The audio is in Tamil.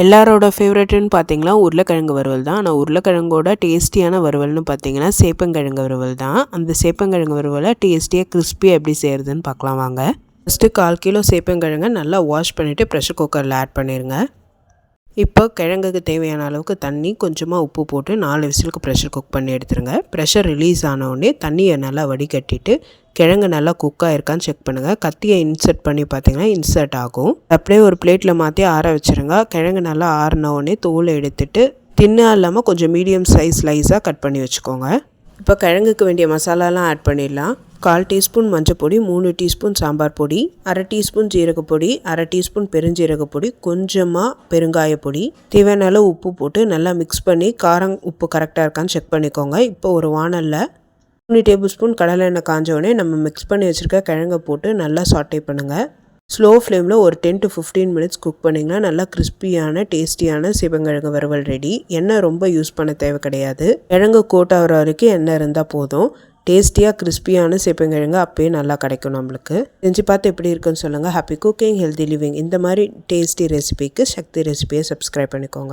எல்லாரோட ஃபேவரட்னு பார்த்தீங்கன்னா உருளைக்கிழங்கு வறுவல் தான். ஆனால் உருளைக்கிழங்கோட டேஸ்டியான வறுவல்னு பார்த்தீங்கன்னா சேப்பங்கிழங்கு வறுவல் தான். அந்த சேப்பங்கிழங்கு வறுவலை டேஸ்டியாக கிறிஸ்பியாக எப்படி செய்கிறதுன்னு பார்க்கலாம் வாங்க. ஃபஸ்ட்டு 1/4 கிலோ சேப்பங்கிழங்கை நல்லா வாஷ் பண்ணிவிட்டு ப்ரெஷர் குக்கரில் ஆட் பண்ணிடுங்க. இப்போ கிழங்குக்கு தேவையான அளவுக்கு தண்ணி, கொஞ்சமாக உப்பு போட்டு 4 விசிலுக்கு ப்ரெஷர் குக் பண்ணி எடுத்துருங்க. ப்ரெஷர் ரிலீஸ் ஆனவுடனே தண்ணியை நல்லா வடிகட்டிட்டு கிழங்கு நல்லா குக் ஆகிருக்கான்னு செக் பண்ணுங்கள். கத்தியை இன்சர்ட் பண்ணி பார்த்தீங்கன்னா இன்சர்ட் ஆகும். அப்படியே ஒரு பிளேட்டில் மாற்றி ஆற வச்சுருங்க. கிழங்கு நல்லா ஆறினவுடனே தோலை எடுத்துட்டு தின்னாக இல்லாமல் கொஞ்சம் மீடியம் சைஸ் ஸ்லைஸாக கட் பண்ணி வச்சுக்கோங்க. இப்போ கிழங்குக்கு வேண்டிய மசாலாலாம் ஆட் பண்ணிடலாம். 1/4 டீஸ்பூன் மஞ்சள் பொடி, 3 டீஸ்பூன் சாம்பார் பொடி, 1/2 டீஸ்பூன் ஜீரகப்பொடி, 1/2 டீஸ்பூன் பெருஞ்சீரகப்பொடி, கொஞ்சமாக பெருங்காயப்பொடி, தேவையான அளவு உப்பு போட்டு நல்லா மிக்ஸ் பண்ணி காரம் உப்பு கரெக்டாக இருக்கான்னு செக் பண்ணிக்கோங்க. இப்போ ஒரு வானலில் 3 டேபிள் ஸ்பூன் கடலை எண்ணெய் காஞ்சோடனே நம்ம மிக்ஸ் பண்ணி வச்சுருக்க கிழங்கை போட்டு நல்லா சாட்டே பண்ணுங்கள். ஸ்லோ ஃப்ளேமில் ஒரு 10 to 15 மினிட்ஸ் குக் பண்ணிங்கன்னா நல்லா கிறிஸ்பியான டேஸ்டியான சேப்பங்கிழங்கு வறுவல் ரெடி. எண்ணெய் ரொம்ப யூஸ் பண்ண தேவை கிடையாது. கிழங்கு கோட் ஆகிற வரைக்கும் எண்ணெய் இருந்தால் போதும். டேஸ்டியாக கிறிஸ்பியான சேப்பங்கிழங்கு அப்பயே நல்லா கிடைக்கும் நம்மளுக்கு. செஞ்சு பார்த்து எப்படி இருக்குன்னு சொல்லுங்கள். Happy cooking, healthy living. இந்த மாதிரி டேஸ்டி ரெசிபிக்கு சக்தி ரெசிபியை சப்ஸ்கிரைப் பண்ணிக்கோங்க.